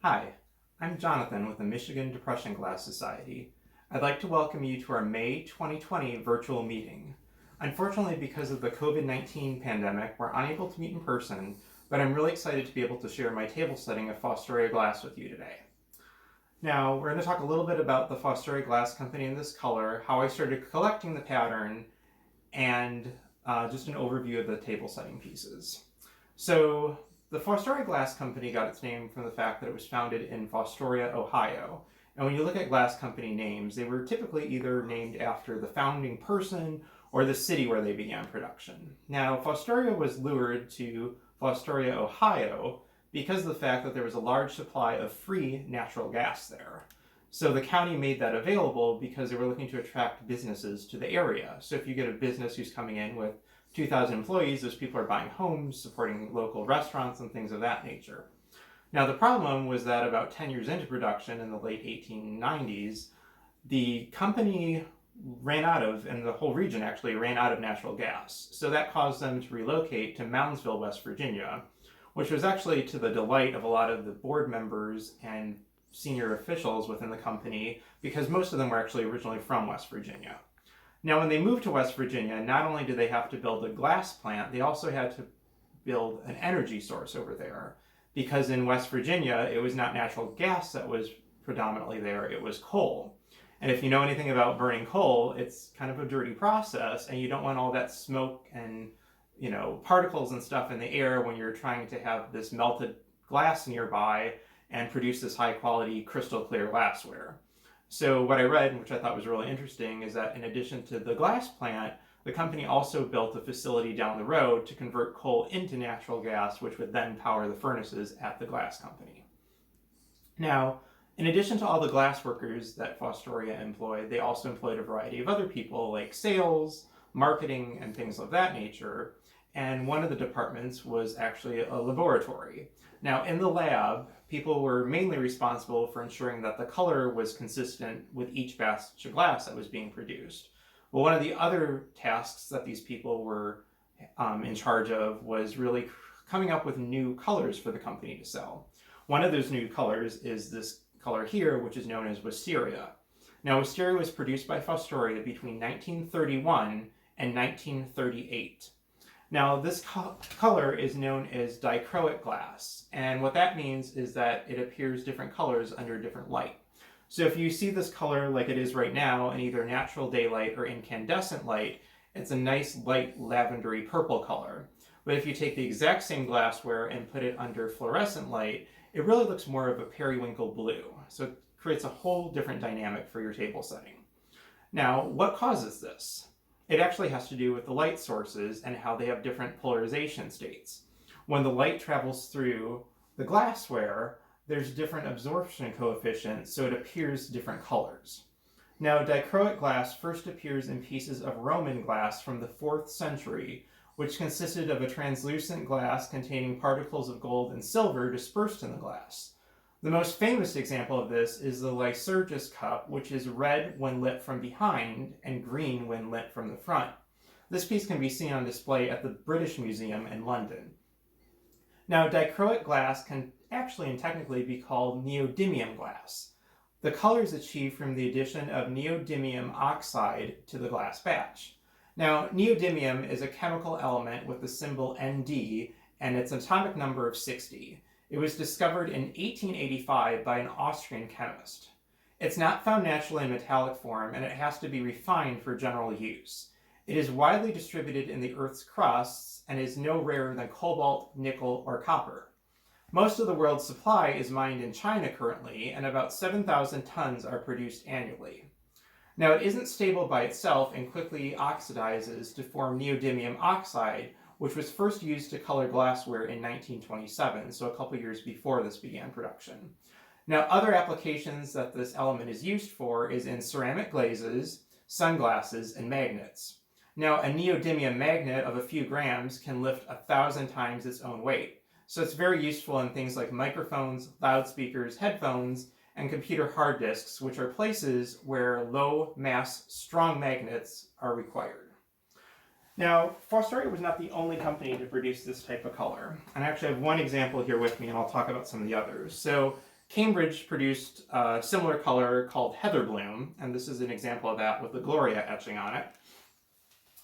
Hi, I'm Jonathan with the Michigan Depression Glass Society. I'd like to welcome you to our May 2020 virtual meeting. Unfortunately, because of the COVID-19 pandemic, we're unable to meet in person, but I'm really excited to be able to share my table setting of Fostoria glass with you today. Now, we're going to talk a little bit about the Fostoria Glass Company in this color, how I started collecting the pattern, and just an overview of the table setting pieces. So, the Fostoria Glass Company got its name from the fact that it was founded in Fostoria, Ohio. And when you look at glass company names, they were typically either named after the founding person or the city where they began production. Now, Fostoria was lured to Fostoria, Ohio, because of the fact that there was a large supply of free natural gas there. So the county made that available because they were looking to attract businesses to the area. So if you get a business who's coming in with 2,000 employees, those people are buying homes, supporting local restaurants, and things of that nature. Now, the problem was that about 10 years into production in the late 1890s, the company ran out of, and the whole region actually ran out of natural gas. So that caused them to relocate to Moundsville, West Virginia, which was actually to the delight of a lot of the board members and senior officials within the company, because most of them were actually originally from West Virginia. Now, when they moved to West Virginia, not only did they have to build a glass plant, they also had to build an energy source over there. Because in West Virginia, it was not natural gas that was predominantly there, it was coal. And if you know anything about burning coal, it's kind of a dirty process, and you don't want all that smoke and particles and stuff in the air when you're trying to have this melted glass nearby and produce this high quality crystal clear glassware. So what I read, which I thought was really interesting, is that in addition to the glass plant, the company also built a facility down the road to convert coal into natural gas, which would then power the furnaces at the glass company. Now, in addition to all the glass workers that Fostoria employed, they also employed a variety of other people like sales, marketing, and things of that nature. And one of the departments was actually a laboratory. Now, in the lab, people were mainly responsible for ensuring that the color was consistent with each batch of glass that was being produced. Well, one of the other tasks that these people were in charge of was really coming up with new colors for the company to sell. One of those new colors is this color here, which is known as Wisteria. Now, Wisteria was produced by Fostoria between 1931 and 1938. Now, this color is known as dichromic glass, and what that means is that it appears different colors under different light. So if you see this color like it is right now in either natural daylight or incandescent light, it's a nice light lavendery purple color. But if you take the exact same glassware and put it under fluorescent light, it really looks more of a periwinkle blue. So it creates a whole different dynamic for your table setting. Now, what causes this? It actually has to do with the light sources and how they have different polarization states. When the light travels through the glassware, there's different absorption coefficients, so it appears different colors. Now, dichroic glass first appears in pieces of Roman glass from the 4th century, which consisted of a translucent glass containing particles of gold and silver dispersed in the glass. The most famous example of this is the Lycurgus cup, which is red when lit from behind and green when lit from the front. This piece can be seen on display at the British Museum in London. Now, dichroic glass can actually and technically be called neodymium glass. The color is achieved from the addition of neodymium oxide to the glass batch. Now, neodymium is a chemical element with the symbol Nd and its atomic number of 60. It was discovered in 1885 by an Austrian chemist. It's not found naturally in metallic form, and it has to be refined for general use. It is widely distributed in the Earth's crusts and is no rarer than cobalt, nickel, or copper. Most of the world's supply is mined in China currently, and about 7,000 tons are produced annually. Now, it isn't stable by itself and quickly oxidizes to form neodymium oxide, which was first used to color glassware in 1927, so a couple years before this began production. Now, other applications that this element is used for is in ceramic glazes, sunglasses, and magnets. Now, a neodymium magnet of a few grams can lift 1,000 times its own weight, so it's very useful in things like microphones, loudspeakers, headphones, and computer hard disks, which are places where low mass, strong magnets are required. Now, Fostoria was not the only company to produce this type of color. And I actually have one example here with me, and I'll talk about some of the others. So Cambridge produced a similar color called Heather Bloom, and this is an example of that with the Gloria etching on it.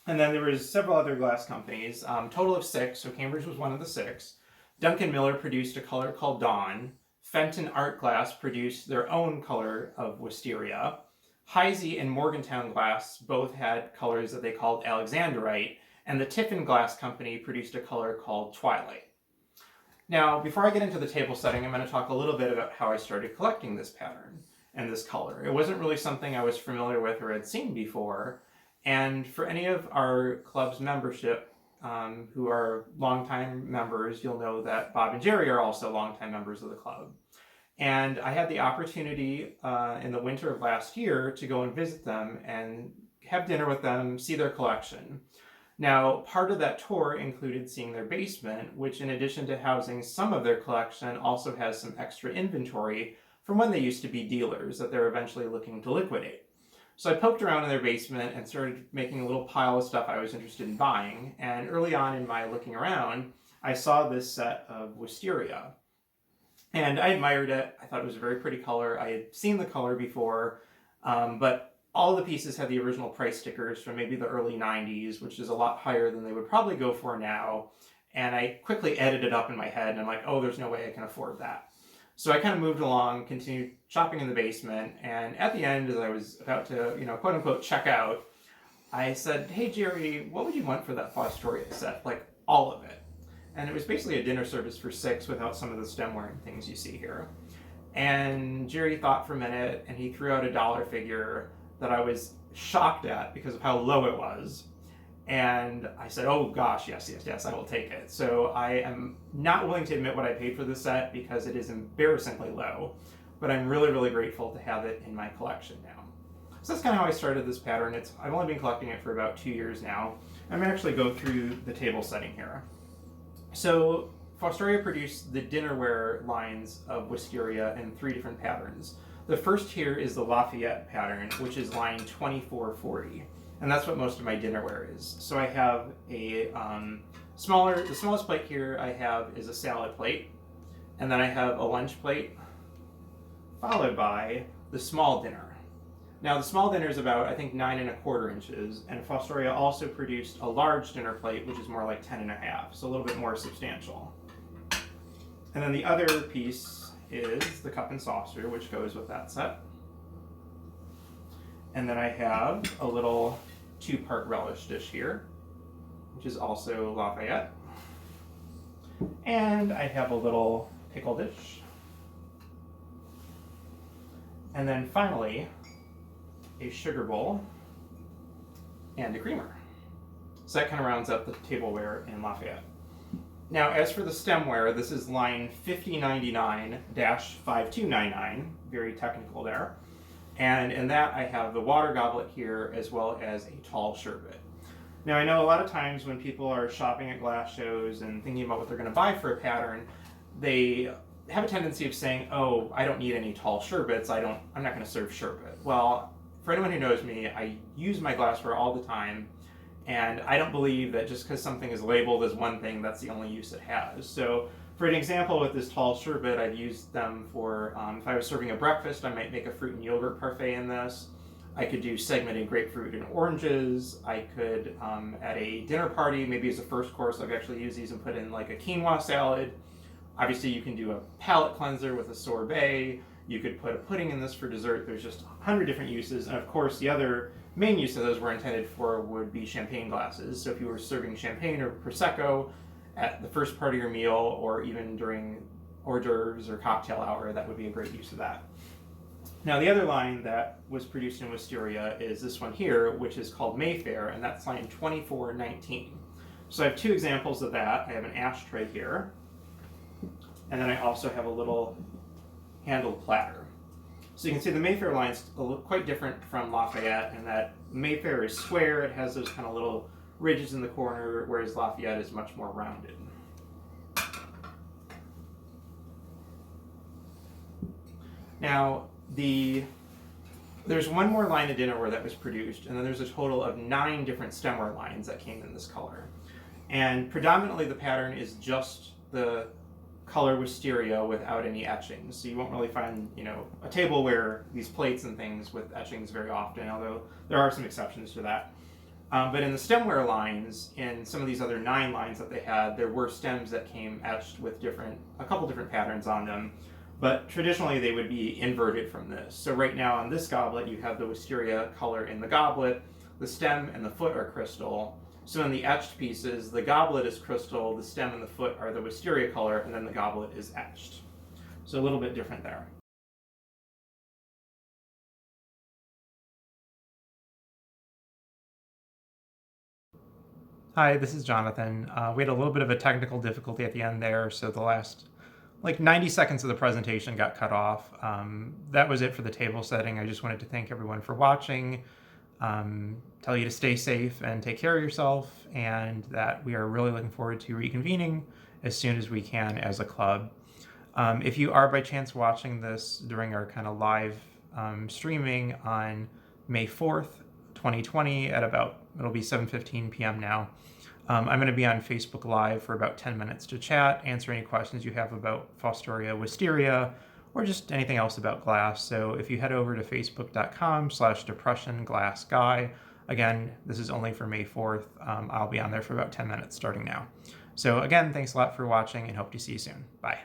And then there was several other glass companies, total of 6, so Cambridge was one of the 6. Duncan Miller produced a color called Dawn. Fenton Art Glass produced their own color of Wisteria. Heisey and Morgantown Glass both had colors that they called Alexandrite, and the Tiffin Glass Company produced a color called Twilight. Now, before I get into the table setting, I'm going to talk a little bit about how I started collecting this pattern and this color. It wasn't really something I was familiar with or had seen before, and for any of our club's membership who are longtime members, you'll know that Bob and Jerry are also longtime members of the club. And I had the opportunity in the winter of last year to go and visit them and have dinner with them, see their collection. Now, part of that tour included seeing their basement, which in addition to housing some of their collection, also has some extra inventory from when they used to be dealers that they're eventually looking to liquidate. So I poked around in their basement and started making a little pile of stuff I was interested in buying. And early on in my looking around, I saw this set of Wisteria. And I admired it. I thought it was a very pretty color. I had seen the color before, but all the pieces had the original price stickers from maybe the early 90s, which is a lot higher than they would probably go for now. And I quickly added it up in my head, and I'm like, oh, there's no way I can afford that. So I kind of moved along, continued shopping in the basement, and at the end, as I was about to, quote unquote, check out, I said, hey, Jerry, what would you want for that Fostoria set? Like, all of it. And it was basically a dinner service for 6 without some of the stemware and things you see here. And Jerry thought for a minute, and he threw out a dollar figure that I was shocked at because of how low it was. And I said, oh gosh, yes, I will take it. So I am not willing to admit what I paid for this set because it is embarrassingly low, but I'm really, really grateful to have it in my collection now. So that's kind of how I started this pattern. I've only been collecting it for about 2 years now. I'm going to actually go through the table setting here. So Fostoria produced the dinnerware lines of Wisteria in 3 different patterns. The first here is the Lafayette pattern, which is line 2440. And that's what most of my dinnerware is. So I have a the smallest plate here I have is a salad plate. And then I have a lunch plate, followed by the small dinner. Now the small dinner is about, I think, 9¼ inches. And Fostoria also produced a large dinner plate, which is more like 10½, so a little bit more substantial. And then the other piece is the cup and saucer, which goes with that set. And then I have a little 2-part relish dish here, which is also Lafayette. And I have a little pickle dish. And then finally, a sugar bowl and a creamer. So that kind of rounds up the tableware in Lafayette. Now, as for the stemware, this is line 5099-5299, very technical there. And in that, I have the water goblet here, as well as a tall sherbet. Now, I know a lot of times when people are shopping at glass shows and thinking about what they're going to buy for a pattern, they have a tendency of saying, oh, I don't need any tall sherbets, I'm not going to serve sherbet. Well, for anyone who knows me, I use my glassware all the time, and I don't believe that just because something is labeled as one thing, that's the only use it has. So, for an example, with this tall sherbet, I've used them for, if I was serving a breakfast, I might make a fruit and yogurt parfait in this. I could do segmented grapefruit and oranges. I could, at a dinner party, maybe as a first course, I've actually used these and put in like a quinoa salad. Obviously, you can do a palate cleanser with a sorbet. You could put a pudding in this for dessert. There's just 100 different uses. And of course, the other main use of those were intended for would be champagne glasses. So if you were serving champagne or Prosecco at the first part of your meal, or even during hors d'oeuvres or cocktail hour, that would be a great use of that. Now, the other line that was produced in Wisteria is this one here, which is called Mayfair, and that's line 2419. So I have 2 examples of that. I have an ashtray here, and then I also have a little handled platter. So you can see the Mayfair line's quite different from Lafayette in that Mayfair is square, it has those kind of little ridges in the corner, whereas Lafayette is much more rounded. Now, there's one more line of dinnerware that was produced, and then there's a total of 9 different stemware lines that came in this color. And predominantly the pattern is just the color Wisteria without any etchings. So you won't really find, a tableware, these plates and things with etchings very often, although there are some exceptions to that. But in the stemware lines, in some of these other 9 lines that they had, there were stems that came etched with a couple different patterns on them. But traditionally they would be inverted from this. So right now on this goblet, you have the Wisteria color in the goblet, the stem and the foot are crystal. So in the etched pieces, the goblet is crystal, the stem and the foot are the Wisteria color, and then the goblet is etched. So a little bit different there. Hi, this is Jonathan. We had a little bit of a technical difficulty at the end there, so the last 90 seconds of the presentation got cut off. That was it for the table setting. I just wanted to thank everyone for watching, tell you to stay safe and take care of yourself, and that we are really looking forward to reconvening as soon as we can as a club. If you are by chance watching this during our kind of live streaming on May 4th, 2020 at it'll be 7:15 p.m. now. I'm going to be on Facebook Live for about 10 minutes to chat, answer any questions you have about Fostoria, Wisteria, or just anything else about glass. So if you head over to facebook.com/depressionglassguy, again, this is only for May 4th. I'll be on there for about 10 minutes starting now. So again, thanks a lot for watching and hope to see you soon. Bye.